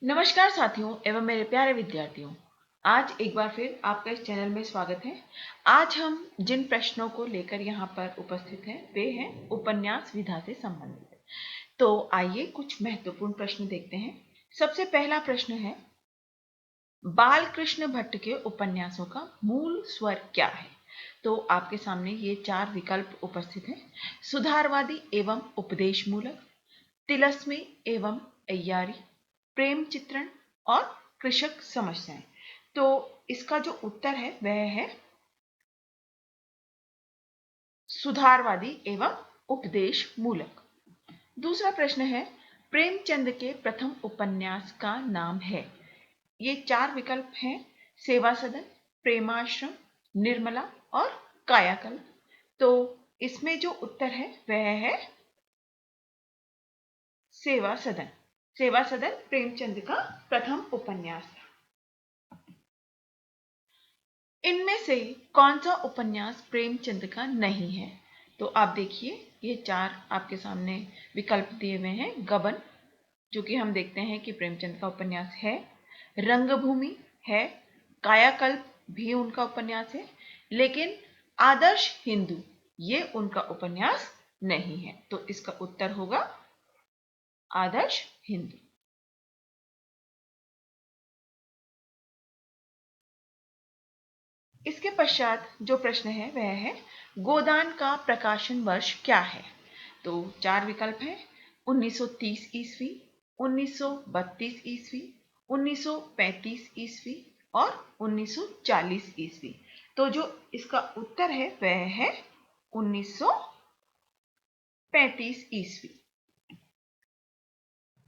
नमस्कार साथियों एवं मेरे प्यारे विद्यार्थियों। आज एक बार फिर आपका इस चैनल में स्वागत है। आज हम जिन प्रश्नों को लेकर यहाँ पर उपस्थित हैं वे हैं उपन्यास विधा से संबंधित। तो आइए कुछ महत्वपूर्ण प्रश्न देखते हैं। सबसे पहला प्रश्न है, बाल कृष्ण भट्ट के उपन्यासों का मूल स्वर क्या है? तो आपके सामने ये चार विकल्प उपस्थित हैं: सुधारवादी एवं उपदेश मूलक, तिलस्मी एवं अय्यारी, प्रेम चित्रण और कृषक समस्याएं। तो इसका जो उत्तर है वह है सुधारवादी एवं उपदेश मूलक। दूसरा प्रश्न है, प्रेमचंद के प्रथम उपन्यास का नाम है? ये चार विकल्प हैं: सेवा सदन, प्रेमाश्रम, निर्मला और कायाकल्प। तो इसमें जो उत्तर है वह है सेवा सदन। सेवा सदन प्रेमचंद का प्रथम उपन्यास था। इनमें से कौन सा उपन्यास प्रेमचंद का नहीं है? तो आप देखिए, ये चार आपके सामने विकल्प दिए हुए हैं। गबन, जो कि हम देखते हैं कि प्रेमचंद का उपन्यास है। रंगभूमि है। कायाकल्प भी उनका उपन्यास है। लेकिन आदर्श हिंदू ये उनका उपन्यास नहीं है। तो इसका उत्तर होगा आदर्श हिंदू। इसके पश्चात जो प्रश्न है वह है, गोदान का प्रकाशन वर्ष क्या है? तो चार विकल्प हैं: 1930 ईस्वी, 1932 ईस्वी, 1935 ईस्वी और 1940 ईस्वी। तो जो इसका उत्तर है वह है 1935 ईस्वी।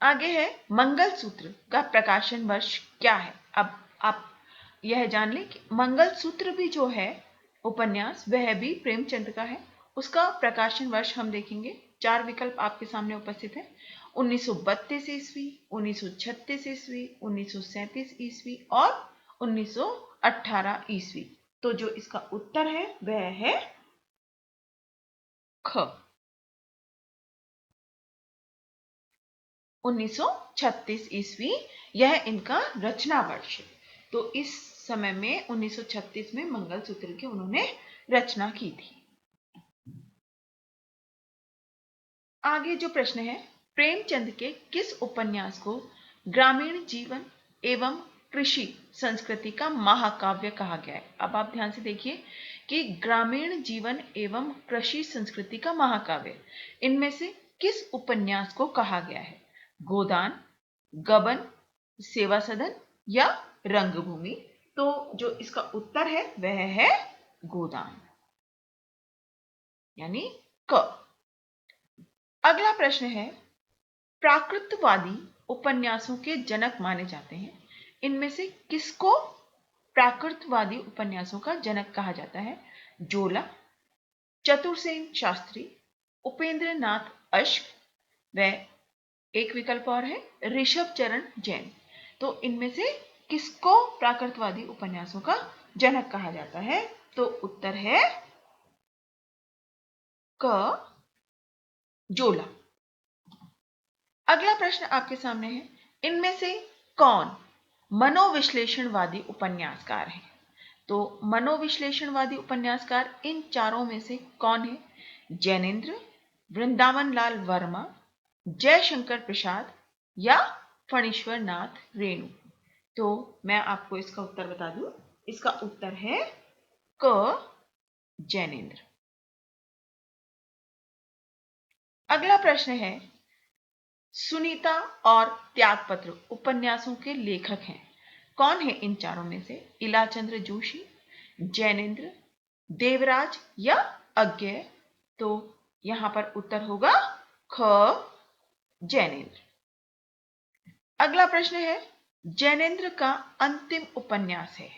आगे है, मंगलसूत्र का प्रकाशन वर्ष क्या है? अब आप यह जान लें कि मंगलसूत्र भी जो है उपन्यास वह भी प्रेमचंद का है। उसका प्रकाशन वर्ष हम देखेंगे। चार विकल्प आपके सामने उपस्थित है: 1932 ईस्वी, 1936 ईस्वी, 1937 ईस्वी और 1918 ईस्वी। तो जो इसका उत्तर है वह है ख, 1936 ईस्वी। यह इनका रचना वर्ष है। तो इस समय में 1936 में मंगलसूत्र की उन्होंने रचना की थी। आगे जो प्रश्न है, प्रेमचंद के किस उपन्यास को ग्रामीण जीवन एवं कृषि संस्कृति का महाकाव्य कहा गया है? अब आप ध्यान से देखिए कि ग्रामीण जीवन एवं कृषि संस्कृति का महाकाव्य, इनमें से किस उपन्यास को कहा गया है? गोदान, गबन, सेवा सदन या रंगभूमि? तो जो इसका उत्तर है वह है गोदान, यानी क। अगला प्रश्न है, प्राकृतवादी उपन्यासों के जनक माने जाते हैं। इनमें से किसको प्राकृतवादी उपन्यासों का जनक कहा जाता है? जोला, चतुरसेन शास्त्री, उपेंद्र नाथ अश्क व एक विकल्प और है ऋषभ चरण जैन। तो इनमें से किसको प्राकृतवादी उपन्यासों का जनक कहा जाता है? तो उत्तर है क, जोला। अगला प्रश्न आपके सामने है, इनमें से कौन मनोविश्लेषणवादी उपन्यासकार है? तो मनोविश्लेषणवादी उपन्यासकार इन चारों में से कौन है? जैनेन्द्र, वृंदावन लाल वर्मा, जयशंकर प्रसाद या फणीश्वर नाथ रेणु? तो मैं आपको इसका उत्तर बता दूं, इसका उत्तर है क, जैनेन्द्र। अगला प्रश्न है, सुनीता और त्यागपत्र उपन्यासों के लेखक हैं कौन है इन चारों में से? इलाचंद्र जोशी, जैनेन्द्र, देवराज या अज्ञेय? तो यहां पर उत्तर होगा ख, जैनेन्द्र। अगला प्रश्न है, जैनेन्द्र का अंतिम उपन्यास है।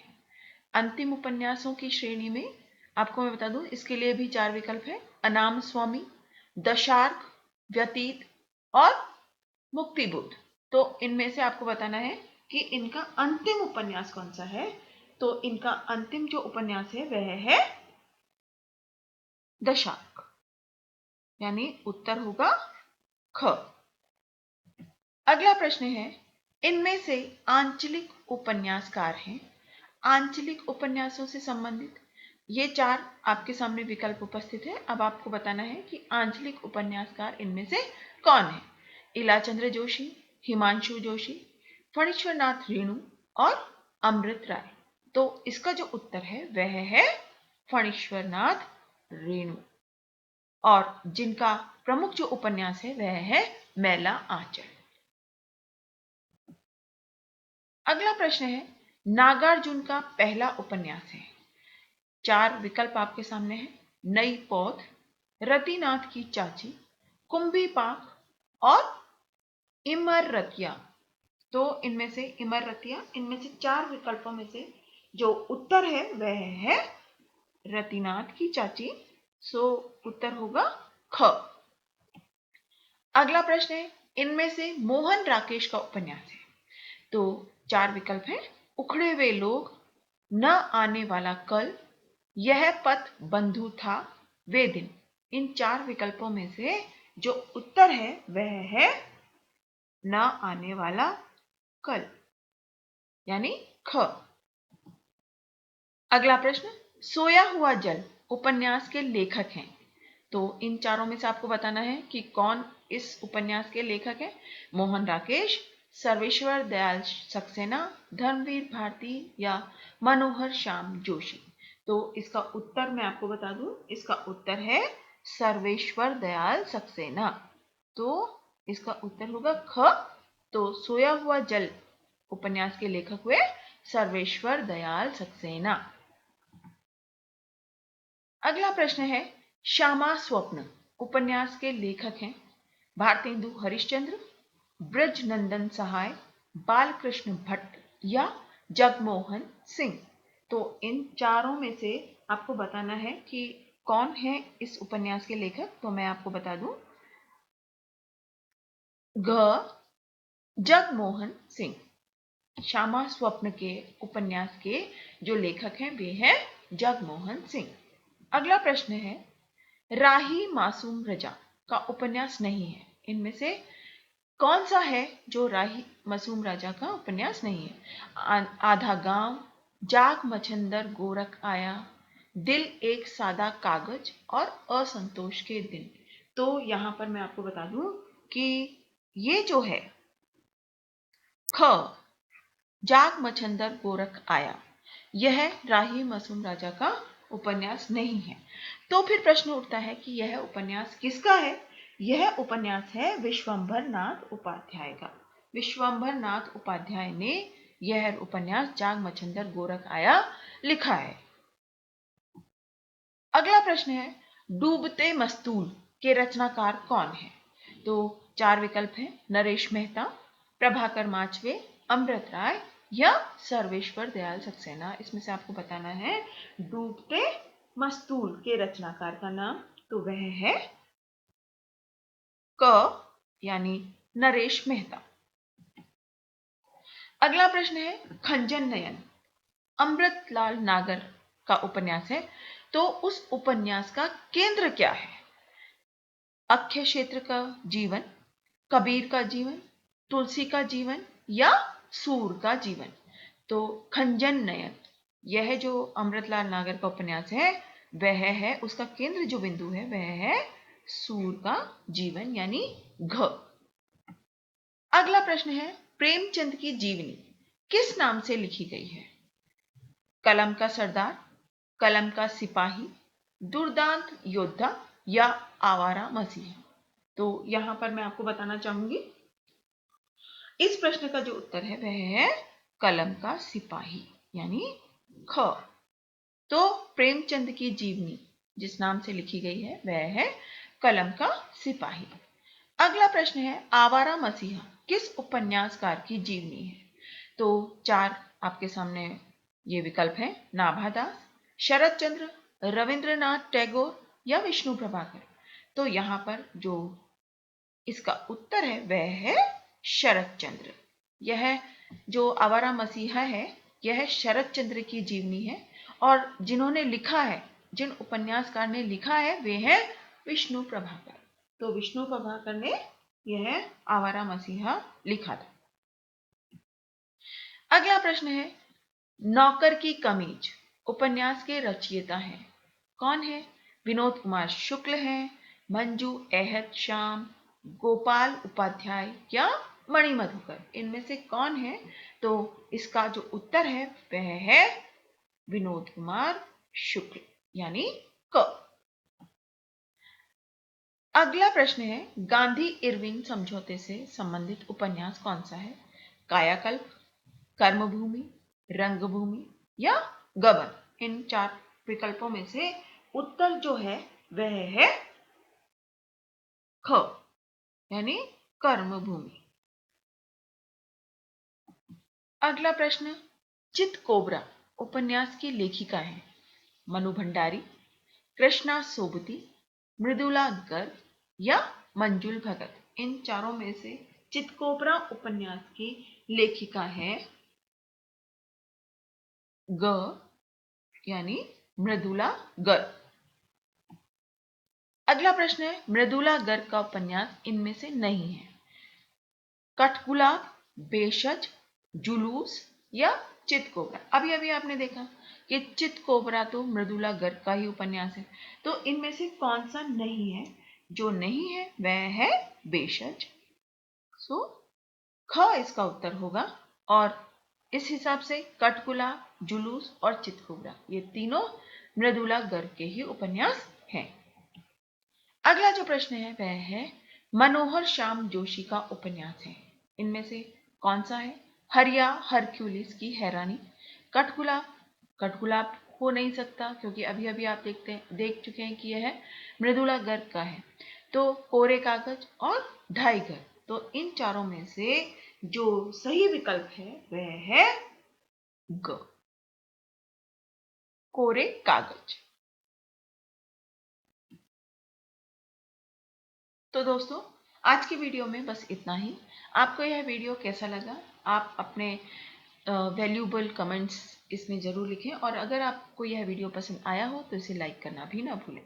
अंतिम उपन्यासों की श्रेणी में आपको मैं बता दूं, इसके लिए भी चार विकल्प है: अनाम स्वामी, दशार्क, व्यतीत और मुक्तिबोध। तो इनमें से आपको बताना है कि इनका अंतिम उपन्यास कौन सा है। तो इनका अंतिम जो उपन्यास है वह है दशार्क, यानी उत्तर होगा ख। अगला प्रश्न है, इनमें से आंचलिक उपन्यासकार हैं। आंचलिक उपन्यासों से संबंधित ये 4 आपके सामने विकल्प उपस्थित है। अब आपको बताना है कि आंचलिक उपन्यासकार इनमें से कौन है। इलाचंद्र जोशी, हिमांशु जोशी, फणीश्वरनाथ रेणु और अमृत राय। तो इसका जो उत्तर है वह है फणीश्वरनाथ रेणु। और जिनका प्रमुख जो उपन्यास है वह है मैला आंचल। अगला प्रश्न है, नागार्जुन का पहला उपन्यास है। 4 विकल्प आपके सामने हैं। नई पौध, रतिनाथ की चाची, कुंभी पाक और इमरतिया। तो इनमें से इमरतिया, इनमें से 4 विकल्पों में से जो उत्तर है वह है रतिनाथ की चाची। सो उत्तर होगा ख। अगला प्रश्न है, इनमें से मोहन राकेश का उपन्यास है। तो 4 विकल्प हैं। उखड़े हुए लोग, न आने वाला कल, यह पथ बंधु था, वे दिन। इन 4 विकल्पों में से जो उत्तर है वह है न आने वाला कल, यानी ख। अगला प्रश्न, सोया हुआ जल उपन्यास के लेखक हैं। तो इन चारों में से आपको बताना है कि कौन इस उपन्यास के लेखक हैं। मोहन राकेश, सर्वेश्वर दयाल सक्सेना, धर्मवीर भारती या मनोहर श्याम जोशी। तो इसका उत्तर मैं आपको बता दूं, इसका उत्तर है सर्वेश्वर दयाल सक्सेना। तो इसका उत्तर होगा ख। तो सोया हुआ जल उपन्यास के लेखक हुए सर्वेश्वर दयाल सक्सेना। अगला प्रश्न है, श्यामा स्वप्न उपन्यास के लेखक हैं भारतेंदु हरिश्चंद्र, ब्रजनंदन सहाय, बालकृष्ण भट्ट या जगमोहन सिंह। तो इन चारों में से आपको बताना है कि कौन है इस उपन्यास के लेखक। तो मैं आपको बता दूं, ग जगमोहन सिंह। श्यामा स्वप्न के उपन्यास के जो लेखक हैं वे हैं जगमोहन सिंह। अगला प्रश्न है, राही मासूम रजा का उपन्यास नहीं है। इनमें से कौन सा है जो राही मासूम राजा का उपन्यास नहीं है। आधा गांव, जाग मछंदर गोरख आया, दिल एक सादा कागज और असंतोष के दिन। तो यहां पर मैं आपको बता दूं कि ये जो है ख, जाग मछंदर गोरख आया, यह राही मासूम राजा का उपन्यास नहीं है। तो फिर प्रश्न उठता है कि यह उपन्यास किसका है। यह उपन्यास है विश्वंभर नाथ उपाध्याय का। विश्वंभर नाथ उपाध्याय ने यह उपन्यास जाग मछंदर गोरख आया लिखा है। अगला प्रश्न है, डूबते मस्तूल के रचनाकार कौन है। तो 4 विकल्प हैं। नरेश मेहता, प्रभाकर माचवे, अमृत राय या सर्वेश्वर दयाल सक्सेना। इसमें से आपको बताना है डूबते मस्तूल के रचनाकार का नाम। तो वह है क, यानी नरेश मेहता। अगला प्रश्न है, खंजन नयन अमृतलाल नागर का उपन्यास है। तो उस उपन्यास का केंद्र क्या है। अक्षय क्षेत्र का जीवन, कबीर का जीवन, तुलसी का जीवन या सूर का जीवन। तो खंजन नयन, यह जो अमृतलाल नागर का उपन्यास है वह है, उसका केंद्र जो बिंदु है वह है सूर का जीवन, यानी घ। अगला प्रश्न है, प्रेमचंद की जीवनी किस नाम से लिखी गई है। कलम का सरदार, कलम का सिपाही, दुर्दांत योद्धा या आवारा मसीहा। तो यहां पर मैं आपको बताना चाहूंगी, इस प्रश्न का जो उत्तर है वह है कलम का सिपाही, यानी ख। तो प्रेमचंद की जीवनी जिस नाम से लिखी गई है वह है कलम का सिपाही। अगला प्रश्न है, आवारा मसीहा किस उपन्यासकार की जीवनी है। तो 4 आपके सामने ये विकल्प हैं। नाभादास, शरद चंद्र, रविंद्रनाथ टैगोर या विष्णु प्रभाकर। तो यहां पर जो इसका उत्तर है वह है शरद चंद्र। यह जो आवारा मसीहा है यह शरद चंद्र की जीवनी है और जिन्होंने लिखा है, जिन उपन्यासकार ने लिखा है वे हैं विष्णु प्रभाकर। तो विष्णु प्रभाकर ने यह आवारा मसीहा लिखा था। अगला प्रश्न है, नौकर की कमीज उपन्यास के रचयिता हैं। कौन है? विनोद कुमार शुक्ल हैं, मंजू अहद श्याम, गोपाल उपाध्याय या मणि मधुकर। इनमें से कौन है? तो इसका जो उत्तर है वह है विनोद कुमार शुक्ल, यानी क। अगला प्रश्न है, गांधी इरविन समझौते से संबंधित उपन्यास कौन सा है? कायाकल्प, कर्मभूमि, रंगभूमि या गबन। इन 4 विकल्पों में से उत्तर जो है वह है ख, यानी कर्मभूमि। अगला प्रश्न, चितकोबरा उपन्यास की लेखिका है। मनु भंडारी, कृष्णा सोबती, मृदुला गर्ग या मंजुल भगत। इन चारों में से चितकोबरा उपन्यास की लेखिका है ग, यानी मृदुला गर्ग। अगला प्रश्न है, मृदुला गर्ग का उपन्यास इनमें से नहीं है। कठगुलाब, बेशज, जुलूस या चितकोबरा। अभी अभी आपने देखा कि चितकोबरा तो मृदुला गर्ग का ही उपन्यास है, तो इनमें से कौन सा नहीं है? जो नहीं है वह है बेशज। सो ख इसका उत्तर होगा। और इस हिसाब से कठगुलाब, जुलूस और चितकोबरा ये तीनों मृदुला गर्ग के ही उपन्यास हैं। अगला जो प्रश्न है वह है, मनोहर श्याम जोशी का उपन्यास है। इनमें से कौन सा है? हरिया हरक्यूलिस की हैरानी, कठगुलाब। कठगुलाब हो नहीं सकता क्योंकि अभी अभी आप देख चुके हैं कि यह मृदुला गर्ग का है। तो कोरे कागज और ढाई घर। तो इन चारों में से जो सही विकल्प है वह है ग, कोरे कागज। तो दोस्तों, आज की वीडियो में बस इतना ही। आपको यह वीडियो कैसा लगा? आप अपने वैल्यूबल कमेंट्स इसमें ज़रूर लिखें, और अगर आपको यह वीडियो पसंद आया हो तो इसे लाइक करना भी ना भूलें।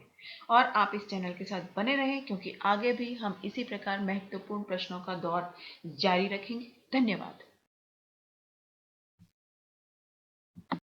और आप इस चैनल के साथ बने रहें क्योंकि आगे भी हम इसी प्रकार महत्वपूर्ण प्रश्नों का दौर जारी रखेंगे। धन्यवाद।